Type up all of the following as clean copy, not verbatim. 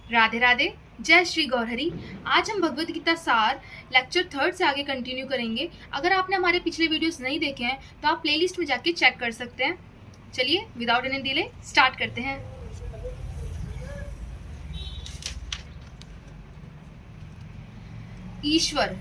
राधे राधे। जय श्री गौरहरि। आज हम भगवत गीता सार लेक्चर थर्ड से आगे कंटिन्यू करेंगे। अगर आपने हमारे पिछले वीडियोस नहीं देखे हैं तो आप प्लेलिस्ट में जाके चेक कर सकते हैं। चलिए विदाउट एनी डिले स्टार्ट करते हैं। ईश्वर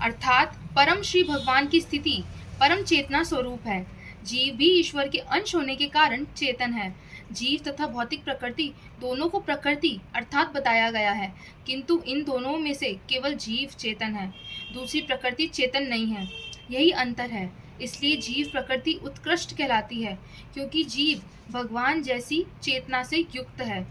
अर्थात परम श्री भगवान की स्थिति परम चेतना स्वरूप है। जीव भी ईश्वर के अंश होने के कारण चेतन है। जीव तथा भौतिक प्रकृति दोनों को प्रकृति अर्थात बताया गया है, किंतु इन दोनों में से केवल जीव चेतन है, दूसरी प्रकृति चेतन नहीं है। यही अंतर है। इसलिए जीव प्रकृति उत्कृष्ट कहलाती है, क्योंकि जीव भगवान जैसी चेतना से युक्त है।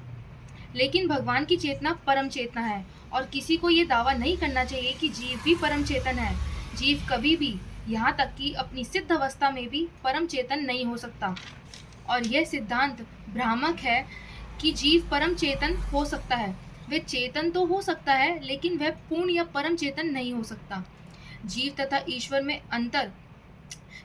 लेकिन भगवान की चेतना परम चेतना है और किसी को ये दावा नहीं करना चाहिए कि जीव भी परम चेतन है। जीव कभी भी, यहाँ तक कि अपनी सिद्ध अवस्था में भी परम चेतन नहीं हो सकता। और यह सिद्धांत भ्रामक है कि जीव परम चेतन हो सकता है। वह चेतन तो हो सकता है, लेकिन वह पूर्ण या परम चेतन नहीं हो सकता। जीव तथा ईश्वर में अंतर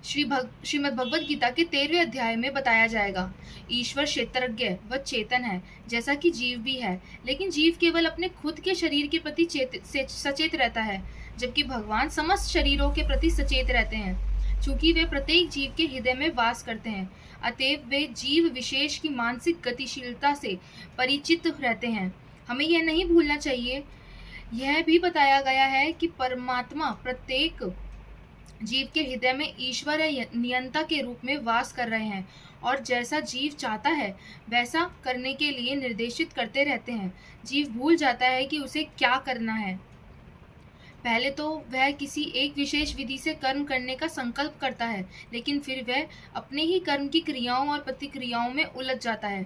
श्रीमद् भगवद गीता के 13वें अध्याय में बताया जाएगा। ईश्वर क्षेत्रज्ञ व चेतन है, जैसा कि जीव भी है, लेकिन जीव केवल अपने खुद के शरीर के प्रति सचेत रहता है, जबकि भगवान समस्त शरीरों के प्रति सचेत रहते हैं। चूंकि वे प्रत्येक जीव के हृदय में वास करते हैं, अतएव वे जीव विशेष की मानसिक गतिशीलता से परिचित रहते हैं। हमें यह नहीं भूलना चाहिए। यह भी बताया गया है कि परमात्मा प्रत्येक जीव के हृदय में ईश्वर नियंता के रूप में वास कर रहे हैं और जैसा जीव चाहता है वैसा करने के लिए निर्देशित करते रहते हैं। जीव भूल जाता है कि उसे क्या करना है। पहले तो वह किसी एक विशेष विधि से कर्म करने का संकल्प करता है, लेकिन फिर वह अपने ही कर्म की क्रियाओं और प्रतिक्रियाओं में उलझ जाता है।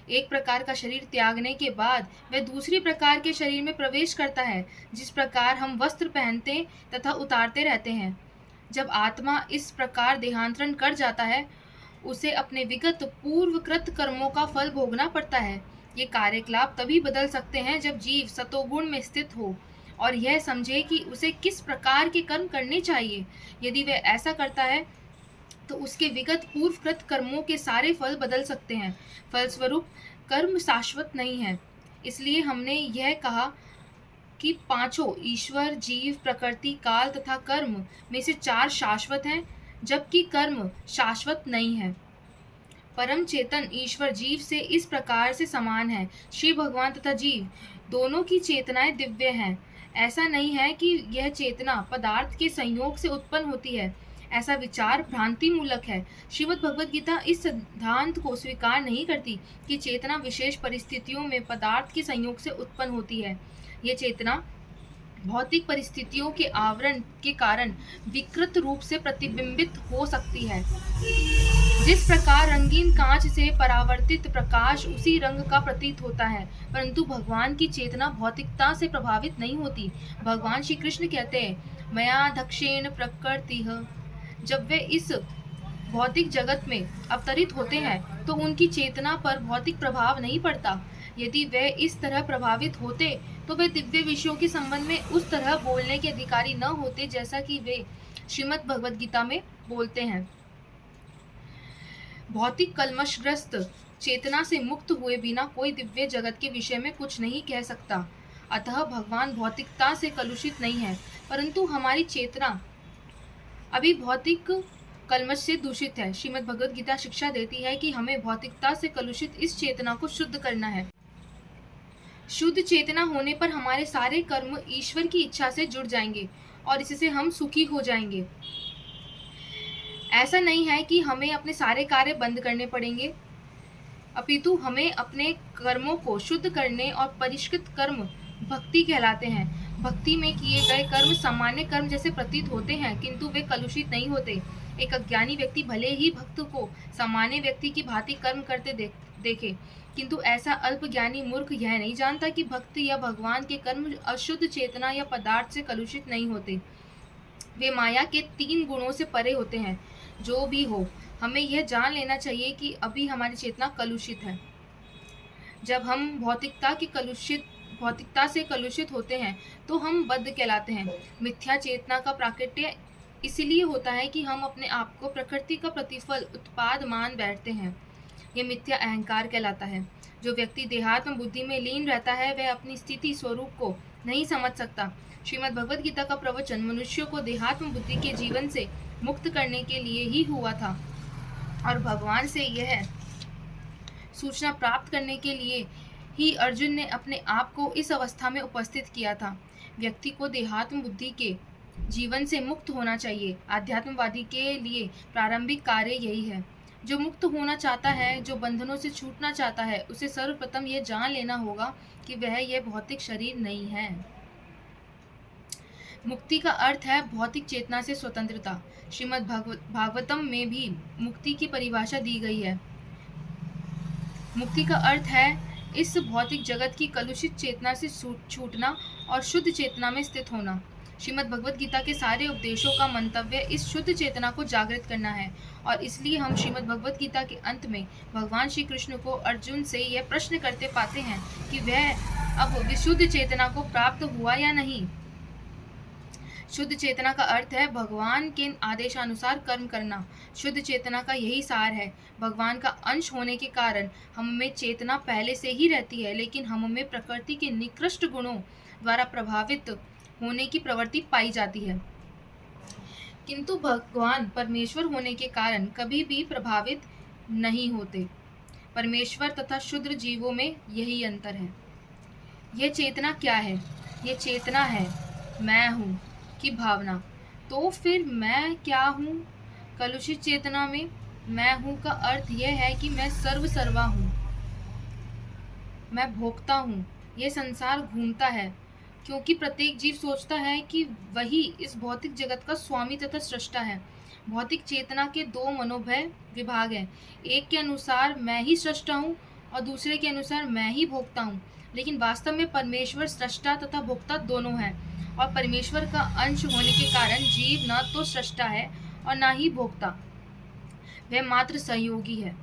एक प्रकार का शरीर त्यागने के बाद वह दूसरी प्रकार के शरीर में प्रवेश करता है। जिस प्रकार हम वस्त्र पहनते तथा उतारते रहते हैं, जब आत्मा इस प्रकार देहांतरण कर जाता है, उसे अपने विगत पूर्वकृत कर्मों का फल भोगना पड़ता है। ये कार्यकलाप तभी बदल सकते हैं जब जीव सतोगुण में स्थित हो और यह समझे कि उसे किस प्रकार के कर्म करने चाहिए। यदि वह ऐसा करता है तो उसके विगत पूर्वकृत कर्मों के सारे फल बदल सकते हैं। फलस्वरूप कर्म शाश्वत नहीं है। इसलिए हमने यह कहा कि पांचों ईश्वर, जीव, प्रकृति, काल तथा कर्म में से चार शाश्वत हैं, जबकि कर्म शाश्वत नहीं है। परम चेतन ईश्वर जीव से इस प्रकार से समान है। श्री भगवान तथा जीव दोनों की चेतनाएं दिव्य हैं। ऐसा नहीं है कि यह चेतना पदार्थ के संयोग से उत्पन्न होती है। ऐसा विचार भ्रांति मूलक है। श्रीमद् भगवद गीता इस सिद्धांत को स्वीकार नहीं करती कि चेतना विशेष परिस्थितियों में पदार्थ के संयोग से उत्पन्न होती है। ये चेतना भौतिक परिस्थितियों के आवरण के कारण विकृत रूप से प्रतिबिंबित हो सकती है। जिस प्रकार रंगीन कांच से परावर्तित प्रकाश उसी रंग का प्रतीत होता है, परंतु भगवान की चेतना भौतिकता से प्रभावित नहीं होती। भगवान श्री कृष्ण कहते हैं, मया दक्षेण प्रकृतिः। जब वे इस भौतिक जगत में अवतरित होते हैं तो उनकी चेतना पर भौतिक प्रभाव नहीं पड़ता। यदि वे इस तरह प्रभावित होते तो वे दिव्य विषयों के संबंध में उस तरह बोलने के अधिकारी न होते जैसा कि वे श्रीमद् भगवद गीता में बोलते हैं। भौतिक कलमशग्रस्त चेतना से मुक्त हुए बिना कोई दिव्य जगत के विषय में कुछ नहीं कह सकता। अतः भगवान भौतिकता से कलुषित नहीं है, परंतु हमारी चेतना अभी भौतिक कलमश से दूषित है। श्रीमद् भगवद गीता शिक्षा देती है कि हमें भौतिकता से कलुषित इस चेतना को शुद्ध करना है। शुद्ध चेतना होने पर हमारे सारे कर्म ईश्वर की इच्छा से जुड़ जाएंगे और इससे हम सुखी हो जाएंगे। ऐसा नहीं है कि हमें अपने सारे कार्य बंद करने पड़ेंगे, अपितु हमें अपने कर्मों को शुद्ध करने और परिष्कृत कर्म भक्ति कहलाते हैं। भक्ति में किए गए कर्म सामान्य कर्म जैसे प्रतीत होते हैं, किंतु वे कलुषित नहीं होते। एक अज्ञानी व्यक्ति भले ही भक्त को सामान्य व्यक्ति की भांति कर्म करते देखे, किंतु ऐसा अल्पज्ञानी मूर्ख यह नहीं जानता कि भक्त या भगवान के कर्म अशुद्ध चेतना या पदार्थ से कलुषित नहीं होते। वे माया के 3 गुणों से परे होते हैं। जो भी हो, हमें यह जान लेना चाहिए कि अभी हमारी चेतना कलुषित है। जब हम भौतिकता से कलुषित होते हैं तो हम बद्ध कहलाते हैं। मिथ्या चेतना का प्राकट्य इसलिए होता है कि हम अपने आप को प्रकृति का प्रतिफल उत्पाद मान बैठते हैं। यह मिथ्या अहंकार कहलाता है। जो व्यक्ति देहात्म बुद्धि में लीन रहता है वह अपनी स्थिति स्वरूप को नहीं समझ सकता। श्रीमद् भगवद गीता का प्रवचन मनुष्यों को देहात्म बुद्धि के जीवन से मुक्त करने के लिए ही हुआ था और भगवान से यह सूचना प्राप्त करने के लिए ही अर्जुन ने अपने आप को इस अवस्था में उपस्थित किया था। व्यक्ति को देहात्म बुद्धि के जीवन से मुक्त होना चाहिए। आध्यात्मवादी के लिए प्रारंभिक कार्य यही है। जो मुक्त होना चाहता है, जो बंधनों से छूटना चाहता है, उसे सर्वप्रथम यह जान लेना होगा कि वह यह भौतिक शरीर नहीं है। मुक्ति का अर्थ है भौतिक चेतना से स्वतंत्रता। श्रीमद् भागवतम में भी मुक्ति की परिभाषा दी गई है। मुक्ति का अर्थ है इस भौतिक जगत की कलुषित चेतना से छूटना और शुद्ध चेतना में स्थित होना। श्रीमद् भगवद गीता के सारे उपदेशों का मंतव्य इस शुद्ध चेतना को जागृत करना है और इसलिए हम श्रीमद् भगवद गीता के अंत में भगवान श्री कृष्ण को अर्जुन से यह प्रश्न करते पाते हैं कि वह अब विशुद्ध चेतना को प्राप्त हुआ या नहीं। शुद्ध चेतना का अर्थ है भगवान के आदेशानुसार कर्म करना। शुद्ध चेतना का यही सार है। भगवान का अंश होने के कारण हम में चेतना पहले से ही रहती है, लेकिन हम में प्रकृति के निकृष्ट गुणों द्वारा प्रभावित होने की प्रवृत्ति पाई जाती है। किंतु भगवान परमेश्वर होने के कारण कभी भी प्रभावित नहीं होते। परमेश्वर तथा शूद्र जीवों में यही अंतर है। यह चेतना क्या है? यह चेतना है मैं हूँ की भावना। तो फिर मैं क्या हूँ? कलुषित चेतना में मैं हूँ का अर्थ यह है कि मैं सर्वा हूँ, मैं भोगता हूँ। यह संसार घूमता है क्योंकि प्रत्येक जीव सोचता है कि वही इस भौतिक जगत का स्वामी तथा सृष्टा है। भौतिक चेतना के दो मनोभय विभाग हैं। एक के अनुसार मैं ही सृष्टा हूँ और दूसरे के अनुसार मैं ही भोगता हूँ। लेकिन वास्तव में परमेश्वर सृष्टा तथा भोक्ता दोनों है और परमेश्वर का अंश होने के कारण जीव न तो सृष्टा है और न ही भोक्ता, वह मात्र सहयोगी है।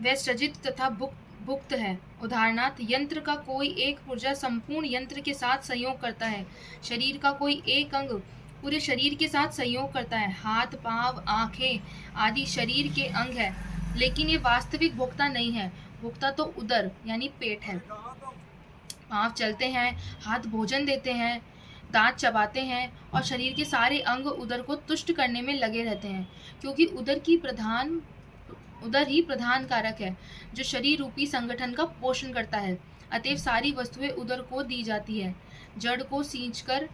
वह सृजित तथा भुक्त है। उदाहरणार्थ, यंत्र का कोई एक पुर्जा संपूर्ण यंत्र के साथ संयोग करता है। शरीर का कोई एक अंग पूरे शरीर के साथ संयोग करता है। हाथ, पांव, आंखें आदि शरीर के अंग है, लेकिन ये वास्तविक भोक्ता नहीं है। भोक्ता तो उदर यानी पेट है। पांव चलते हैं, हाथ भोजन देते हैं, दांत चबाते हैं और शरीर के सारे अंग उदर को तुष्ट करने में लगे रहते हैं, क्योंकि उदर ही प्रधान कारक है जो शरीर रूपी संगठन का पोषण करता है। अतएव सारी वस्तुएं उदर को दी जाती है। जड़ को सींचकर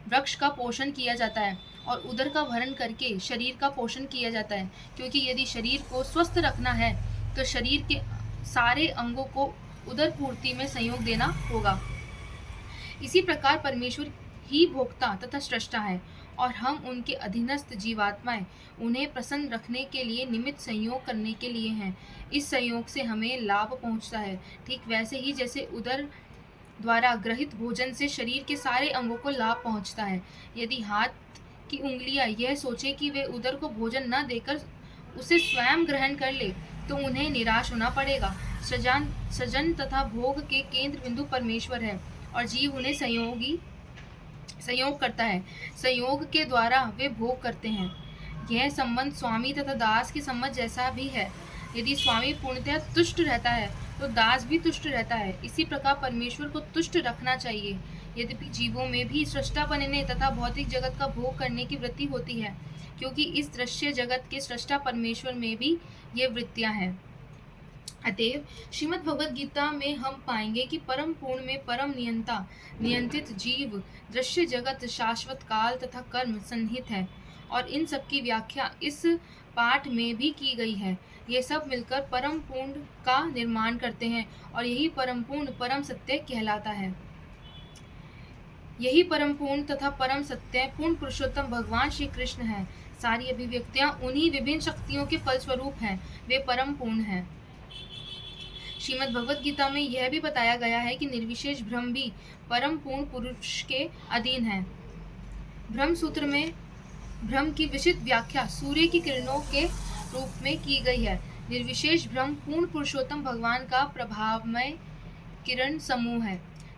वृक्ष का पोषण किया जाता है और उदर का भरण करके शरीर का पोषण किया जाता है, क्योंकि यदि शरीर को स्वस्थ रखना है तो शरीर के सारे अंगों को उदर पूर्ति में संयोग देना होगा। इसी प्रकार परमेश्वर ही भोक्ता तथा सृष्टा है और हम उनके अधीनस्थ जीवात्माएं उन्हें प्रसन्न रखने के लिए निमित्त संयोग करने के लिए हैं। इस संयोग से हमें लाभ पहुंचता है, ठीक वैसे ही जैसे उदर द्वारा ग्रहित भोजन से शरीर के सारे अंगों को लाभ पहुंचता है। यदि हाथ की उंगलियां यह सोचे कि वे उदर को भोजन न देकर उसे स्वयं ग्रहण कर ले तो उन्हें निराश होना पड़ेगा। सृजन तथा भोग के केंद्र बिंदु परमेश्वर है और जीव उन्हें संयोग करता है। संयोग के द्वारा वे भोग करते हैं। यह संबंध स्वामी तथा दास के संबंध जैसा भी है। यदि स्वामी पूर्णतः तुष्ट रहता है तो दास भी तुष्ट रहता है। इसी प्रकार परमेश्वर को तुष्ट रखना चाहिए। यद्यपि जीवों में भी सृष्टा बनने तथा भौतिक जगत का भोग करने की वृत्ति होती है, क्योंकि इस दृश्य जगत के सृष्टा परमेश्वर में भी ये वृत्तियां हैं। अतएव श्रीमद् भगवद गीता में हम पाएंगे कि परम पूर्ण में परम नियंता नियंत्रित जीव, दृश्य जगत, शाश्वत काल तथा कर्म सन्निहित है और इन सब की व्याख्या इस पाठ में भी की गई है। ये सब मिलकर परम पूर्ण का निर्माण करते हैं और यही परम पूर्ण परम सत्य कहलाता है। यही परम पूर्ण तथा परम सत्य पूर्ण पुरुषोत्तम भगवान श्री कृष्ण है। सारी अभिव्यक्तियां उन्हीं विभिन्न शक्तियों के फलस्वरूप हैं। वे परम पूर्ण हैं। श्रीमद् भगवद गीता में यह भी बताया गया है कि निर्विशेष ब्रह्म भी परम पूर्ण पुरुष के अधीन है। ब्रह्म सूत्र में ब्रह्म की विशिष्ट व्याख्या सूर्य की किरणों के रूप में की गई है। निर्विशेष ब्रह्म पूर्ण पुरुषोत्तम भगवान का प्रभावमय किरण समूह है।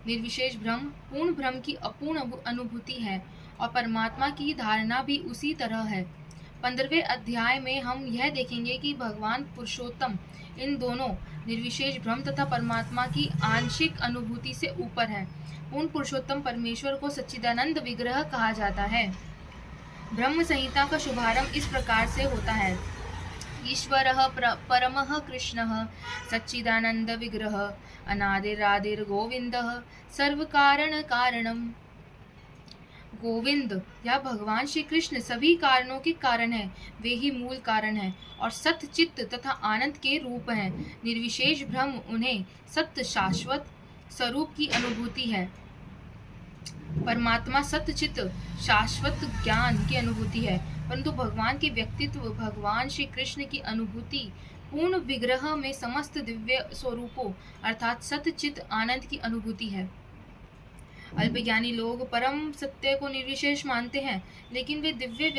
निर्विशेष ब्रह्म पूर्ण ब्रह्म की अपूर्ण अनुभूति है और परमात्मा की धारणा भी उसी तरह है। 15वें अध्याय में हम यह देखेंगे कि भगवान पुरुषोत्तम इन दोनों निर्विशेष ब्रह्म तथा परमात्मा की आंशिक अनुभूति से ऊपर है। पूर्ण पुरुषोत्तम परमेश्वर को सच्चिदानंद विग्रह कहा जाता है। ब्रह्म संहिता का शुभारंभ इस प्रकार से होता है। ईश्वरः परमः कृष्णः सच्चिदानंद विग्रह अनादिरादिर्गोविन्दः सर्वकारण कारणम। गोविंद या भगवान श्री कृष्ण सभी कारणों के कारण है, वे ही मूल कारण है और सत्य चित्त तथा आनंद के रूप हैं। निर्विशेष ब्रह्म उन्हें सत्य शाश्वत स्वरूप की अनुभूति है। परमात्मा सत्य चित्त शाश्वत ज्ञान की अनुभूति है, परंतु भगवान के व्यक्तित्व भगवान श्री कृष्ण की अनुभूति पूर्ण विग्रह में समस्त दिव्य स्वरूपों अर्थात सत्य चित्त आनंद की अनुभूति है। अल्पज्ञानी लोग परम सत्य को निर्विशेष मानते हैं, लेकिन वे दिव्य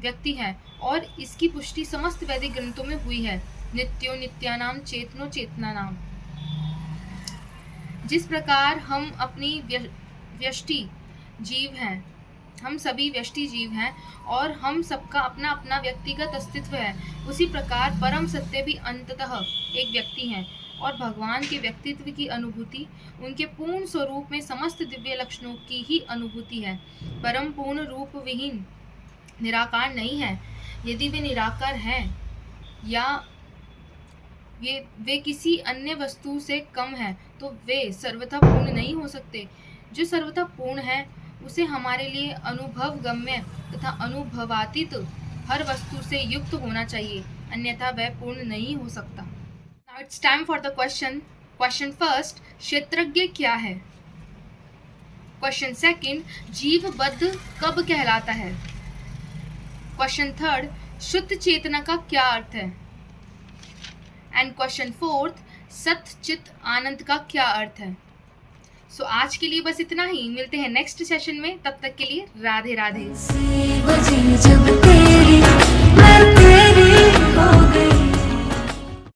व्यक्ति हैं और इसकी पुष्टि समस्त वैदिक ग्रंथों में हुई है। नित्यो नित्यानाम चेतनो चेतनानाम। जिस प्रकार हम अपनी व्यष्टि जीव हैं, हम सभी व्यष्टि जीव हैं और हम सबका अपना अपना व्यक्तिगत अस्तित्व है, उसी प्रकार परम सत्य भी अंततः एक व्यक्ति हैं और भगवान के व्यक्तित्व की अनुभूति उनके पूर्ण स्वरूप में समस्त दिव्य लक्षणों की ही अनुभूति है। परम पूर्ण रूप विहीन निराकार नहीं है। यदि वे निराकार हैं या वे किसी अन्य वस्तु से कम हैं, तो वे सर्वथा पूर्ण नहीं हो सकते। जो सर्वथा पूर्ण है उसे हमारे लिए अनुभव गम्य तथा अनुभवातीत हर वस्तु से युक्त होना चाहिए, अन्यथा वह पूर्ण नहीं हो सकता। Now it's time for the question. Question first, क्षेत्रज्ञ क्या है? Question second, जीवबद्ध कब कहलाता है? Question third, शुद्ध चेतना का क्या अर्थ है? And question fourth, सत्य चित्त आनंद का क्या अर्थ है? सो आज के लिए बस इतना ही। मिलते हैं नेक्स्ट सेशन में, तब तक के लिए राधे राधे।